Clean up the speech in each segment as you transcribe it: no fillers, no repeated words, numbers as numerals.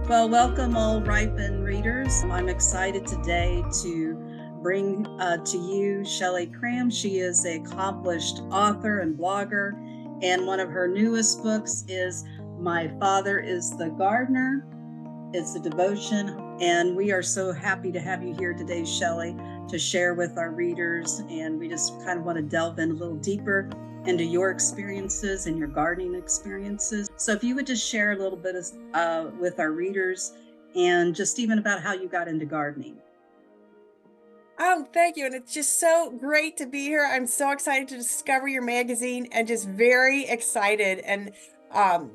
Well, welcome all ripen readers. I'm excited today to bring to you Shelley Cram. She is an accomplished author and blogger, and one of her newest books is My Father is the Gardener. It's a devotion, and we are so happy to have you here today, Shelley, to share with our readers. And we just kind of want to delve in a little deeper into your experiences and your gardening experiences. So if you would just share a little bit with our readers and just even about how you got into gardening. Oh, thank you. And it's just so great to be here. I'm so excited to discover your magazine and just very excited and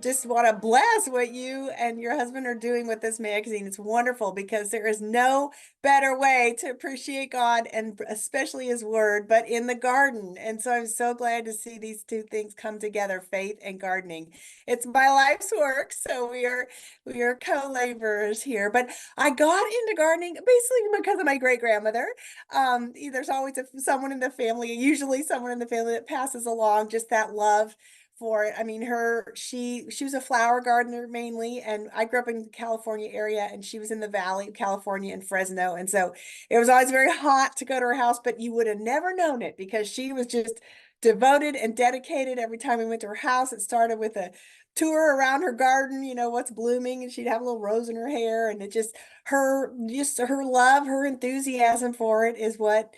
just want to bless what you and your husband are doing with this magazine. It's wonderful because there is no better way to appreciate God and especially his word, but in the garden. And so I'm so glad to see these two things come together, faith and gardening. It's my life's work, so we are co-laborers here. But I got into gardening basically because of my great grandmother. There's always someone in the family, usually someone in the family that passes along just that love for it. I mean, she was a flower gardener mainly, and I grew up in the California area, and she was in the Valley of California in Fresno, and so it was always very hot to go to her house, but you would have never known it because she was just devoted and dedicated. Every time we went to her house, it started with a tour around her garden, what's blooming, and she'd have a little rose in her hair, and it just her love, her enthusiasm for it is what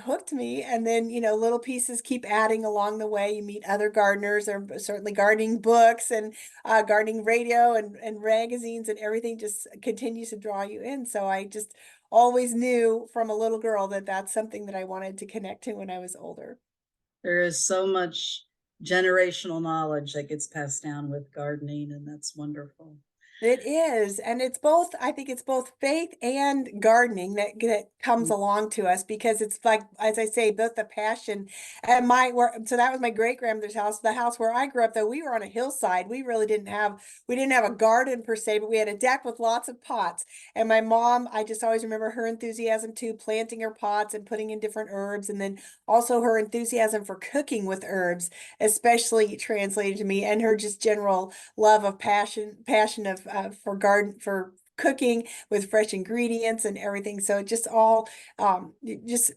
hooked me. And then, little pieces keep adding along the way. You meet other gardeners, or certainly gardening books and gardening radio and magazines, and everything just continues to draw you in. So I just always knew from a little girl that that's something that I wanted to connect to when I was older. There is so much generational knowledge that gets passed down with gardening, and that's wonderful. It is, and I think it's both faith and gardening that comes along to us, because it's like, as I say, both the passion and so that was my great grandmother's house. The house where I grew up, though, we were on a hillside. We didn't have a garden per se, but we had a deck with lots of pots. And my mom, I just always remember her enthusiasm too, planting her pots and putting in different herbs, and then also her enthusiasm for cooking with herbs, especially translated to me, and her just general love of passion of for garden for cooking with fresh ingredients and everything. So it just all just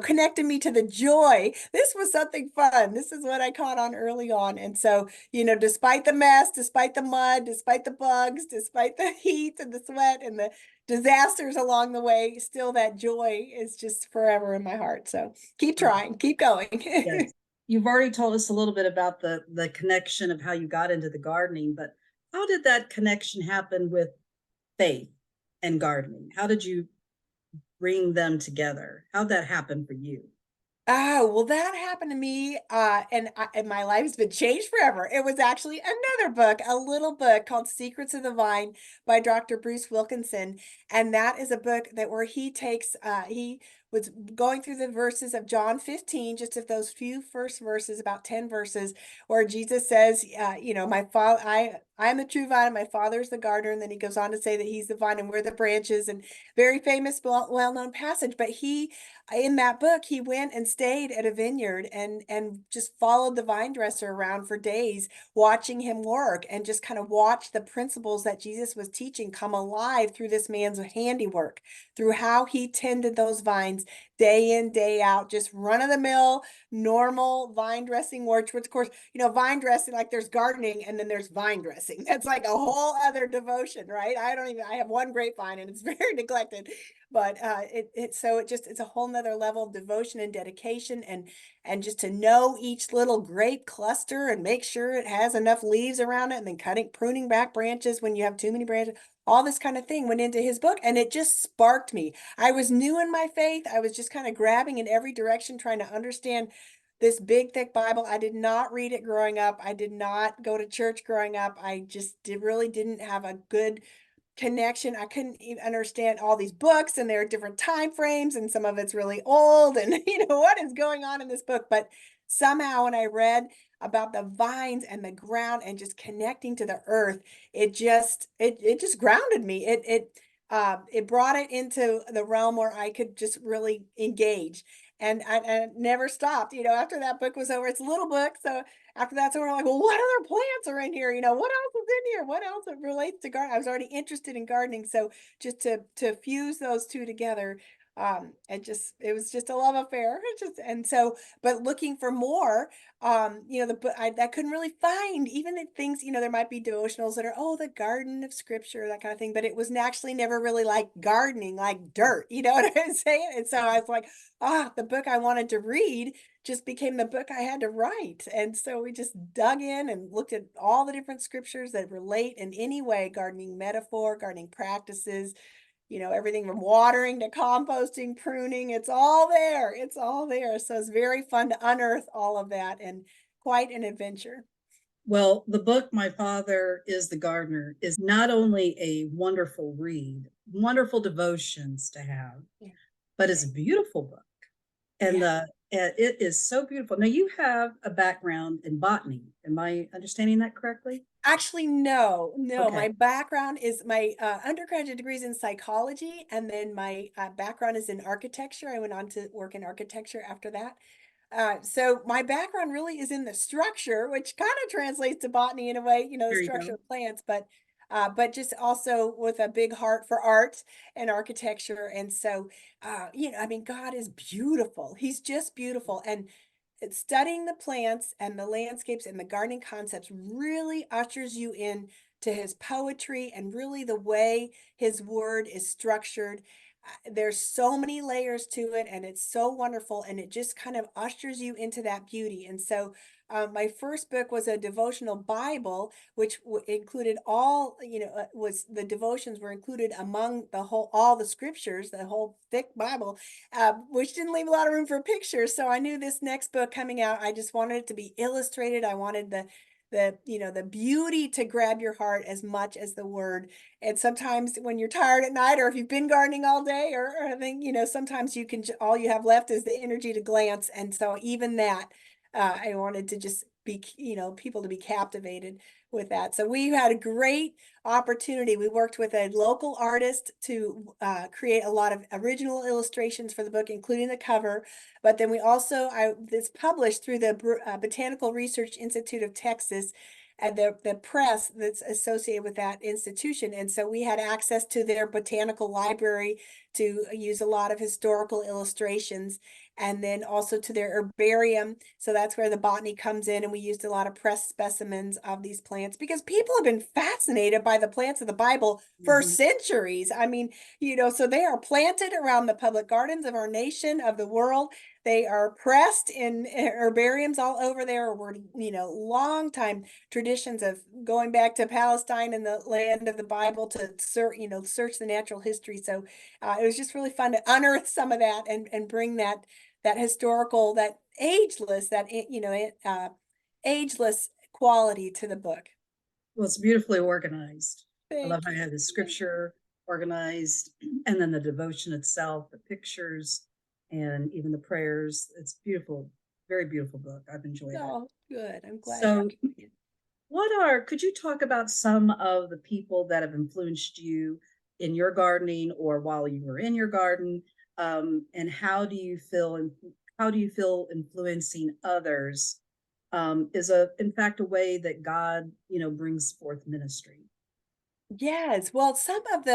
connected me to the joy. This was something fun. This is what I caught on early on. And so, despite the mess, despite the mud, despite the bugs, despite the heat and the sweat and the disasters along the way, still that joy is just forever in my heart. So keep trying, keep going. Yes. You've already told us a little bit about the connection of how you got into the gardening, but how did that connection happen with faith and gardening? How did you bring them together? How'd that happen for you? Oh, well, that happened to me, and my life has been changed forever. It was actually another book, a little book called Secrets of the Vine by Dr. Bruce Wilkinson. And that is a book that where he was going through the verses of John 15, just of those few first verses, about 10 verses, where Jesus says, my father, I am the true vine, and my father is the gardener. And then he goes on to say that he's the vine and we're the branches, and very famous, well-known passage. But in that book, he went and stayed at a vineyard and just followed the vine dresser around for days, watching him work, and just kind of watched the principles that Jesus was teaching come alive through this man's handiwork, through how he tended those vines day in, day out, just run of the mill, normal vine dressing work, which of course, vine dressing, like there's gardening and then there's vine dressing. That's like a whole other devotion, right? I have one grapevine and it's very neglected, but it's a whole nother level of devotion and dedication, and just to know each little grape cluster and make sure it has enough leaves around it, and then pruning back branches when you have too many branches. All this kind of thing went into his book, and it just sparked me. I was new in my faith. I was just kind of grabbing in every direction, trying to understand this big, thick Bible. I did not read it growing up. I did not go to church growing up. I just really didn't have a good connection. I couldn't even understand all these books, and there are different time frames, and some of it's really old, and what is going on in this book. But somehow when I read about the vines and the ground and just connecting to the earth, it just grounded me. It brought it into the realm where I could just really engage. And I never stopped, after that book was over. It's a little book, so after that, so we're like, well, what other plants are in here? You know, what else is in here? What else relates to garden? I was already interested in gardening, so just to fuse those two together, it was just a love affair. It just and so, but looking for more, you know, I couldn't really find even the things, you know, there might be devotionals that are, oh, the garden of scripture, that kind of thing, but it was actually never really like gardening, like dirt, you know what I'm saying? And so I was like, ah, the book I wanted to read just became the book I had to write. And so we just dug in and looked at all the different scriptures that relate in any way, gardening metaphor, gardening practices, you know, everything from watering to composting, pruning, it's all there. It's all there. So it's very fun to unearth all of that and quite an adventure. Well, the book My Father is the Gardener is not only a wonderful read, wonderful devotions to have, Yeah. but it's a beautiful book. And Yeah. it is so beautiful. Now you have a background in botany. Am I understanding that correctly? Actually, no, no. Okay, My background is my undergraduate degree is in psychology, and then my background is in architecture. I went on to work in architecture after that. So my background really is in the structure, which kind of translates to botany in a way, you know, the there you structure go. of plants, but just also with a big heart for art and architecture. And so, you know, I mean, God is beautiful. He's just beautiful. And studying the plants and the landscapes and the gardening concepts really ushers you in to his poetry and really the way his word is structured. There's so many layers to it, and it's so wonderful, and it just kind of ushers you into that beauty. And so, my first book was a devotional Bible, which included all, you know, was the devotions were included among the whole all the scriptures, the whole thick Bible, which didn't leave a lot of room for pictures. So I knew this next book coming out, I just wanted it to be illustrated. I wanted the you know the beauty to grab your heart as much as the word. And sometimes when you're tired at night, or if you've been gardening all day, or I think, you know, sometimes you can all you have left is the energy to glance. And so even that, I wanted to just be, you know, people to be captivated with that. So we had a great opportunity. We worked with a local artist to create a lot of original illustrations for the book, including the cover. But then we also, it's published through the Botanical Research Institute of Texas and the press that's associated with that institution. And so we had access to their botanical library to use a lot of historical illustrations, and then also to their herbarium. So that's where the botany comes in. And we used a lot of pressed specimens of these plants because people have been fascinated by the plants of the Bible for Mhm. centuries. I mean, you know, so they are planted around the public gardens of our nation, of the world. They are pressed in herbariums all over there. We're, you know, long time traditions of going back to Palestine and the land of the Bible to search, you know, search the natural history. So it was just really fun to unearth some of that and bring that historical, that ageless, you know, ageless quality to the book. Well, it's beautifully organized. I love Thank how you you. have the Thank you. scripture organized and then the devotion itself, the pictures, and even the prayers. It's beautiful, very beautiful book. I've enjoyed it. Oh, good. I'm glad you're So, enjoying it. could you talk about some of the people that have influenced you in your gardening or while you were in your garden? And how do you feel influencing others is in fact, a way that God, brings forth ministry. Yes. Well, some of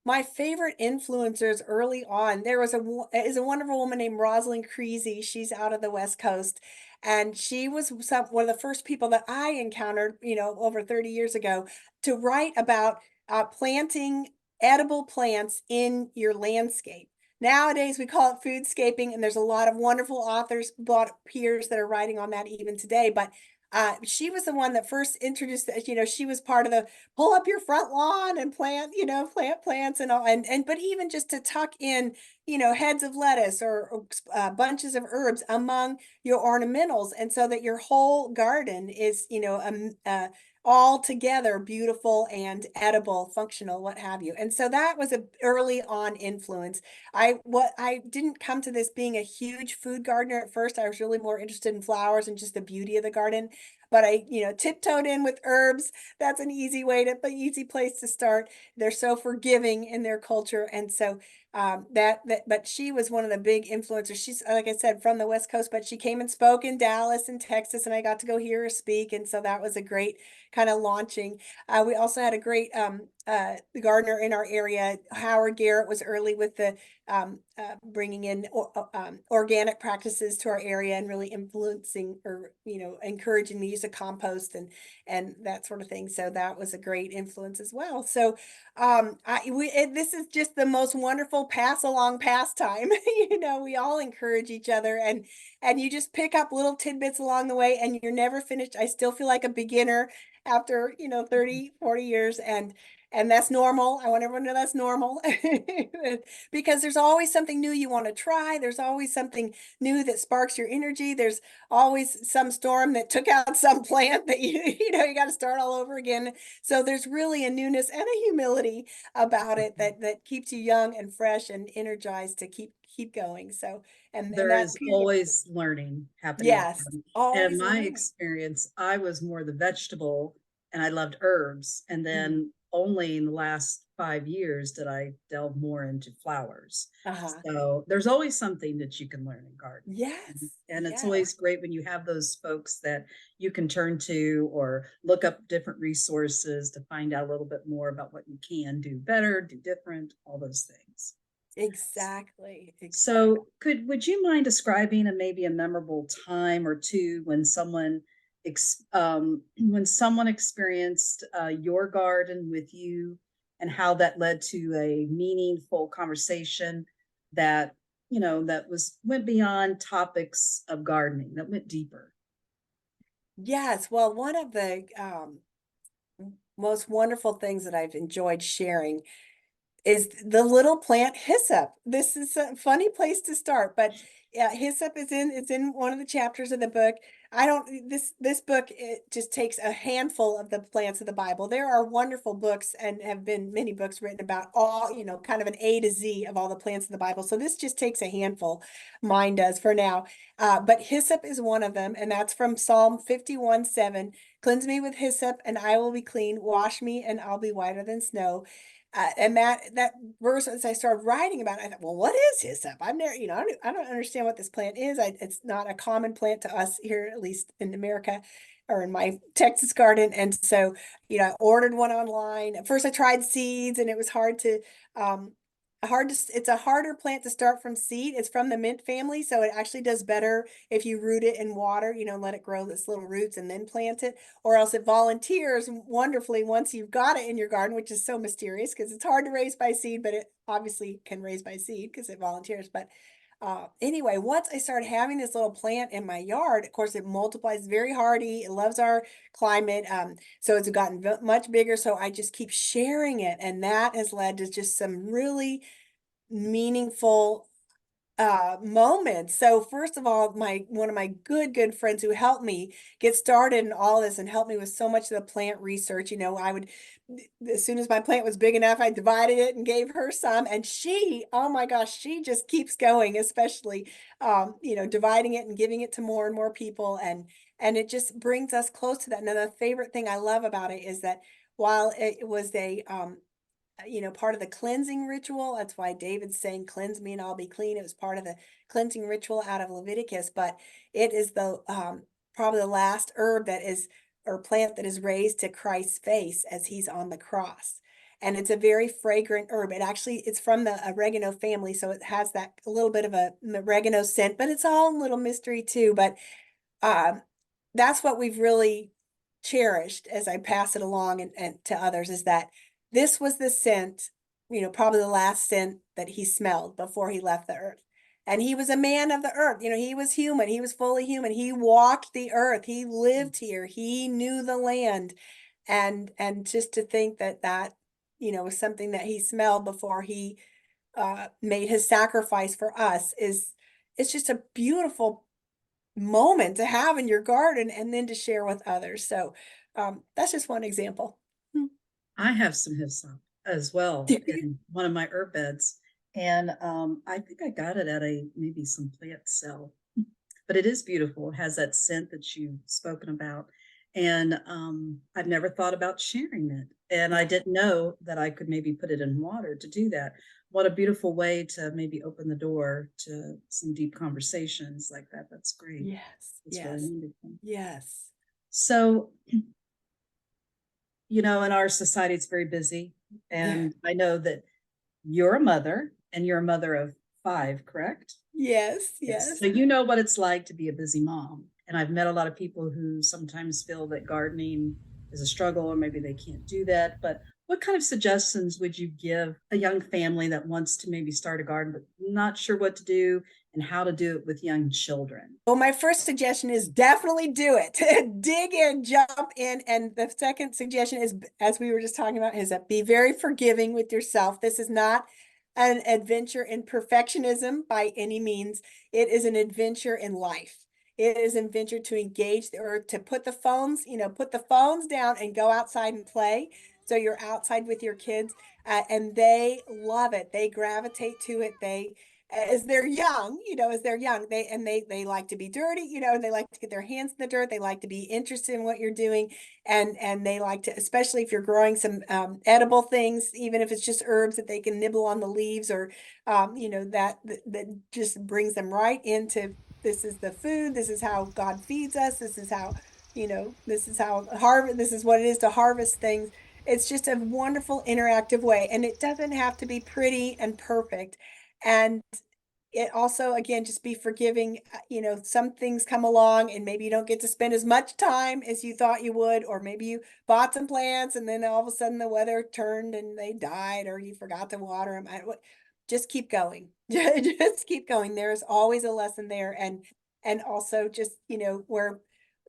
my favorite influencers early on, there was is a wonderful woman named Rosalind Creasy. She's out of the West Coast, and she was one of the first people that I encountered, you know, over 30 years ago, to write about planting edible plants in your landscape. Nowadays, we call it foodscaping, and there's a lot of wonderful authors, peers that are writing on that even today. But she was the one that first introduced, you know, she was part of the pull up your front lawn and plant, you know, plant plants and all. And but even just to tuck in, you know, heads of lettuce or bunches of herbs among your ornamentals, and so that your whole garden is, you know, all together beautiful and edible, functional, what have you. And so that was a early on influence. I didn't come to this being a huge food gardener at first. I was really more interested in flowers and just the beauty of the garden. But I, you know, tiptoed in with herbs. That's an easy way to, the easy place to start. They're so forgiving in their culture. And so but she was one of the big influencers. She's, like I said, from the West Coast, but she came and spoke in Dallas and Texas, and I got to go hear her speak. And so that was a great kind of launching. We also had a great gardener in our area. Howard Garrett was early with the bringing in organic practices to our area and really influencing, or encouraging the use of compost and that sort of thing. So that was a great influence as well. So this is just the most wonderful pass along pastime. We all encourage each other, and you just pick up little tidbits along the way, and you're never finished. I still feel like a beginner after 30, 40 years, and that's normal. I want everyone to know that's normal. Because there's always something new you want to try. There's always something new that sparks your energy. There's always some storm that took out some plant that you got to start all over again. So there's really a newness and a humility about it that keeps you young and fresh and energized to keep going. So and There that is period, always learning happening. yes, And always my learning. experience, I was more the vegetable and I loved herbs. And Mhm. then only in the last 5 years did I delve more into flowers. Uh-huh. So there's always something that you can learn in gardening. Yes. And it's Yes. always great when you have those folks that you can turn to or look up different resources to find out a little bit more about what you can do better, do different, all those things. Exactly. Exactly. So, would you mind describing maybe a memorable time or two when when someone experienced your garden with you, and how that led to a meaningful conversation that that was went beyond topics of gardening, that went deeper? Yes. Well, one of the most wonderful things that I've enjoyed sharing is the little plant hyssop. This is a funny place to start, but yeah, hyssop is in one of the chapters of the book. I don't this book, it just takes a handful of the plants of the Bible. There are wonderful books and have been many books written about all, kind of an A to Z of all the plants of the Bible. So this just takes a handful. Mine does for now. But hyssop is one of them, and that's from Psalm 51:7. Cleanse me with hyssop, and I will be clean. Wash me, and I'll be whiter than snow. And that verse, as I started writing about it, I thought, well, what is hyssop? I've never, I don't understand what this plant is. It's not a common plant to us here, at least in America or in my Texas garden. And so, I ordered one online. At first I tried seeds, and it was um, it's a harder plant to start from seed. It's from the mint family. So it actually does better if you root it in water, let it grow its little roots and then plant it, or else it volunteers wonderfully once you've got it in your garden, which is so mysterious because it's hard to raise by seed, but it obviously can raise by seed because it volunteers. But anyway, once I started having this little plant in my yard, of course, it multiplies very hardy. It loves our climate. So it's gotten much bigger. So I just keep sharing it. And that has led to just some really meaningful moments. So first of all, my one of my good friends who helped me get started in all this and helped me with so much of the plant research, I would, as soon as my plant was big enough, I divided it and gave her some, and she, oh my gosh, she just keeps going, especially dividing it and giving it to more and more people, and it just brings us close to that. Another favorite thing I love about it is that while it was a part of the cleansing ritual. That's why David's saying, "Cleanse me and I'll be clean." It was part of the cleansing ritual out of Leviticus, but it is the probably the last herb that is, or plant that is raised to Christ's face as he's on the cross. And it's a very fragrant herb. It's from the oregano family, so it has that a little bit of a oregano scent, but it's all a little mystery too. But um, that's what we've really cherished as I pass it along and to others, is that this was the scent, probably the last scent that he smelled before he left the earth. And he was a man of the earth. He was human. He was fully human. He walked the earth. He lived here. He knew the land. And just to think that was something that he smelled before he made his sacrifice for us is it's just a beautiful moment to have in your garden and then to share with others. So that's just one example. I have some hyssop as well in one of my herb beds, and I think I got it at a maybe some plant sale, but it is beautiful. It has that scent that you've spoken about, and I've never thought about sharing it, and I Yeah. didn't know that I could maybe put it in water to do that. what a beautiful way to maybe open the door to some deep conversations like that. That's great. Yes, It's really yes, wonderful. yes. So, in our society, it's very busy. There. And I know that you're a mother and you're a mother of five, correct? Yes, Yes. yes. So you know what it's like to be a busy mom. And I've met a lot of people who sometimes feel that gardening is a struggle or maybe they can't do that. But what kind of suggestions would you give a young family that wants to maybe start a garden but not sure what to do and how to do it with young children? Well, my first suggestion is definitely do it. Dig in, jump in. And the second suggestion is, as we were just talking about, is that be very forgiving with yourself. This is not an adventure in perfectionism by any means. It is an adventure in life. It is an adventure to engage or to put the phones, put the phones down and go outside and play. So you're outside with your kids, and they love it. They gravitate to it. They as they're young, as they're young, they like to be dirty, and they like to get their hands in the dirt. They like to be interested in what you're doing, and they like to, especially if you're growing some edible things, even if it's just herbs that they can nibble on the leaves, or that just brings them right into this is the food. This is how God feeds us. This is how this is how harvest. This is what it is to harvest things. It's just a wonderful interactive way, and it doesn't have to be pretty and perfect. And it also, again, just be forgiving. Some things come along and maybe you don't get to spend as much time as you thought you would, or maybe you bought some plants and then all of a sudden the weather turned and they died, or you forgot to water them. Just keep going. Just keep going. There's always a lesson there. And also just, where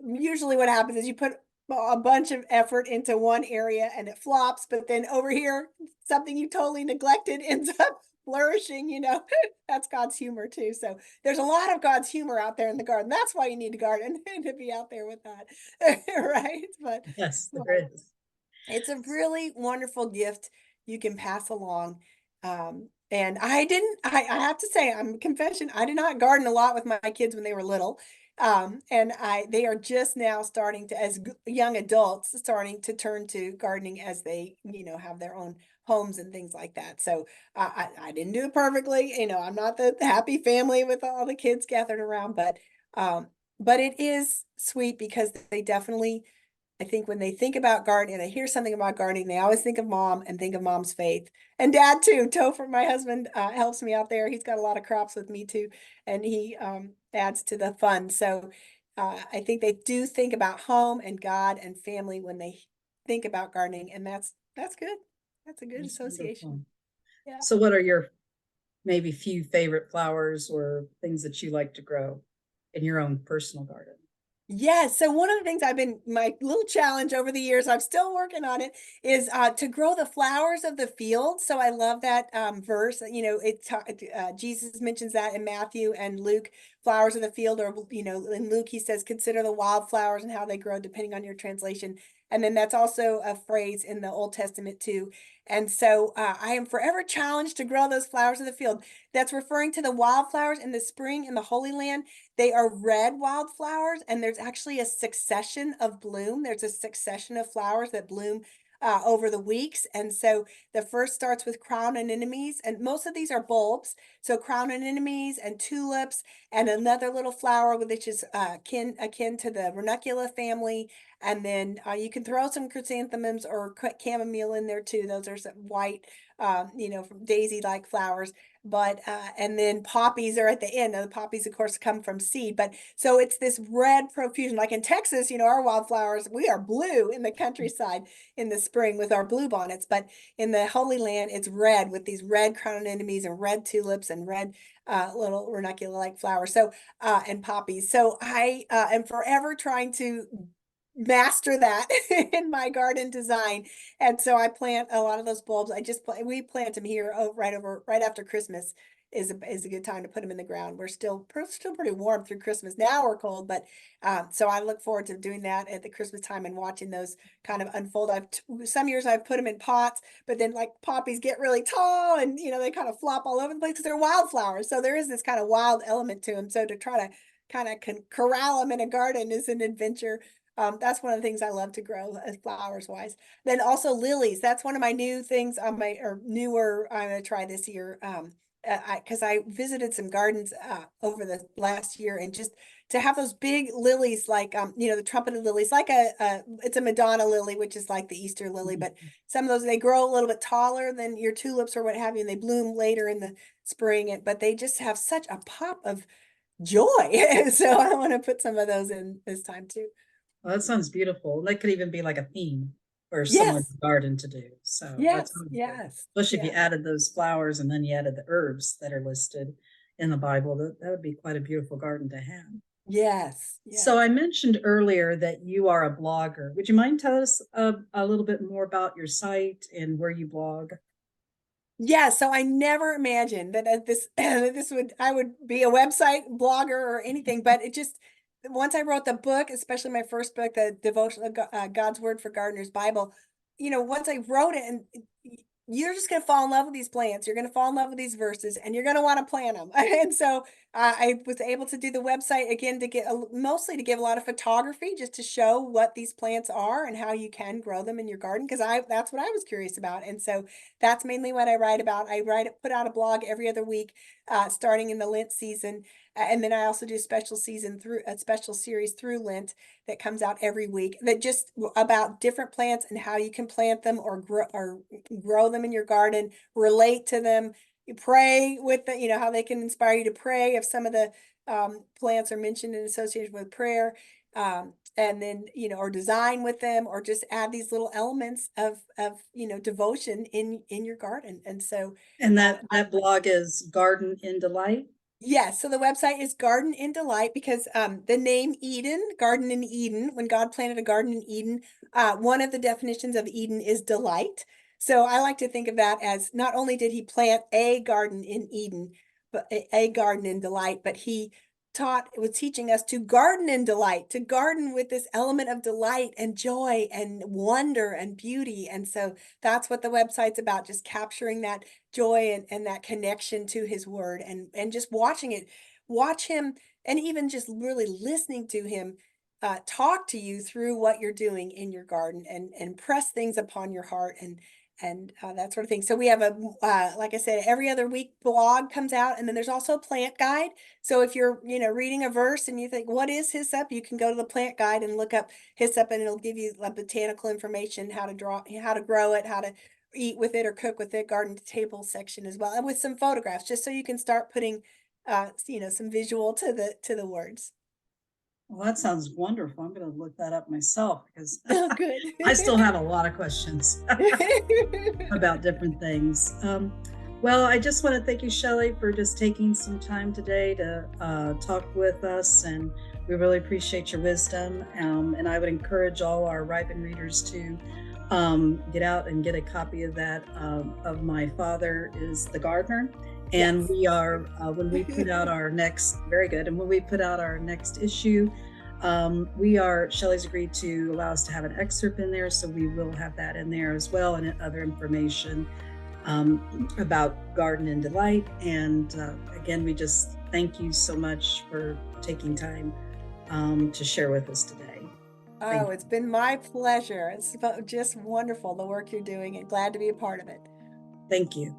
usually what happens is you put a bunch of effort into one area and it flops, but then over here, something you totally neglected ends up flourishing. That's God's humor too. So there's a lot of God's humor out there in the garden. That's why you need to garden to be out there with that. Right. Yes, But there is. it's a really wonderful gift you can pass along. And I didn't, I have to say, I'm confession, I did not garden a lot with my kids when they were little. And they are just now starting to, as young adults, starting to turn to gardening as they, have their own homes and things like that. So I didn't do it perfectly. I'm not the happy family with all the kids gathered around, but it is sweet because they definitely, I think when they think about gardening and they hear something about gardening, they always think of mom and think of mom's faith. And dad too. Topher, my husband, helps me out there. He's got a lot of crops with me too, and he adds to the fun. So I think they do think about home and God and family when they think about gardening, and that's good. That's a good That's wonderful. association. Yeah. So what are your maybe few favorite flowers or things that you like to grow in your own personal garden? Yes. So one of the things my little challenge over the years, I'm still working on it, is to grow the flowers of the field. So I love that verse. Jesus mentions that in Matthew and Luke, flowers of the field, or in Luke he says, consider the wildflowers and how they grow, depending on your translation. And then that's also a phrase in the Old Testament too. And so I am forever challenged to grow those flowers of the field. That's referring to the wildflowers in the spring in the Holy Land. They are red wildflowers, and there's actually a succession of bloom. There's a succession of flowers that bloom over the weeks. And so the first starts with crown anemones, and most of these are bulbs. So crown anemones and tulips, and another little flower which is akin to the ranuncula family. And then you can throw some chrysanthemums or chamomile in there too. Those are some white, daisy-like flowers. But and then poppies are at the end. Now, the poppies, of course, come from seed. But so it's this red profusion. Like in Texas, our wildflowers, we are blue in the countryside in the spring with our blue bonnets. But in the Holy Land, it's red with these red crown anemones and red tulips and red little ranunculus-like flowers. So and poppies. So I am forever trying to master that in my garden design. And so I plant a lot of those bulbs. We plant them here right after Christmas is a good time to put them in the ground. We're still pretty warm through Christmas. Now we're cold, but so I look forward to doing that at the Christmas time and watching those kind of unfold. Some years I've put them in pots, but then like poppies get really tall and they kind of flop all over the place because they're wildflowers. So there is this kind of wild element to them. So to try to kind of corral them in a garden is an adventure. That's one of the things I love to grow as flowers wise. Then also lilies. That's one of my new things on my or newer I'm gonna try this year. Because I visited some gardens over the last year, and just to have those big lilies like the trumpeted lilies, like a it's a Madonna lily, which is like the Easter lily, but some of those they grow a little bit taller than your tulips or what have you, and they bloom later in the spring, but they just have such a pop of joy. So I want to put some of those in this time too. Well, that sounds beautiful. That could even be like a theme for someone's Yes, garden to do. So that's yes, wonderful. yes, Especially if you yes, added those flowers and then you added the herbs that are listed in the Bible. That would be quite a beautiful garden to have. yes, So yes. I mentioned earlier that you are a blogger. Would you mind tell us a little bit more about your site and where you blog? Yeah, so I never imagined that this that this would I would be a website blogger or anything, but it just once I wrote the book, especially my first book, the devotion God's Word for Gardeners Bible, once I wrote it, and you're just going to fall in love with these plants, you're going to fall in love with these verses, and you're going to want to plant them. And so I was able to do the website again to get mostly to give a lot of photography, just to show what these plants are and how you can grow them in your garden, because I that's what I was curious about. And so that's mainly what I write about. Put out a blog every other week, starting in the Lent season. And then I also do a special series through Lent that comes out every week that just about different plants and how you can plant them or grow them in your garden, relate to them, you pray with the, how they can inspire you to pray if some of the plants are mentioned in association with prayer. And then or design with them, or just add these little elements of devotion in your garden. And so And uh, that blog is Garden in Delight. yes, so the website is Garden in Delight because the name Eden, Garden in Eden, when God planted a garden in Eden, one of the definitions of Eden is delight. So I like to think of that as not only did he plant a garden in Eden, but a garden in delight, but he was teaching us to garden in delight, to garden with this element of delight and joy and wonder and beauty. And so that's what the website's about, just capturing that joy and that connection to his word, and just watch him, and even just really listening to him talk to you through what you're doing in your garden, and press things upon your heart, and that sort of thing. So we have like I said, every other week blog comes out, and then there's also a plant guide. So if you're reading a verse and you think, what is hyssop, you can go to the plant guide and look up hyssop, and it'll give you botanical information, how to grow it, how to eat with it or cook with it, garden to table section as well, and with some photographs, just so you can start putting some visual to the words. Well, that sounds wonderful. I'm going to look that up myself because Oh, good. I still have a lot of questions about different things. Well, I just want to thank you, Shelley, for just taking some time today to talk with us, and we really appreciate your wisdom. And I would encourage all our Ripen readers to get out and get a copy of that of My Father is the Gardener. And Yes. we are when we put out our next very good, and when we put out our next issue, Shelley's agreed to allow us to have an excerpt in there, so we will have that in there as well, and other information about Garden and Delight. And again, we just thank you so much for taking time to share with us today. Thank Oh, you. it's been my pleasure. Just wonderful the work you're doing, and glad to be a part of it. Thank you.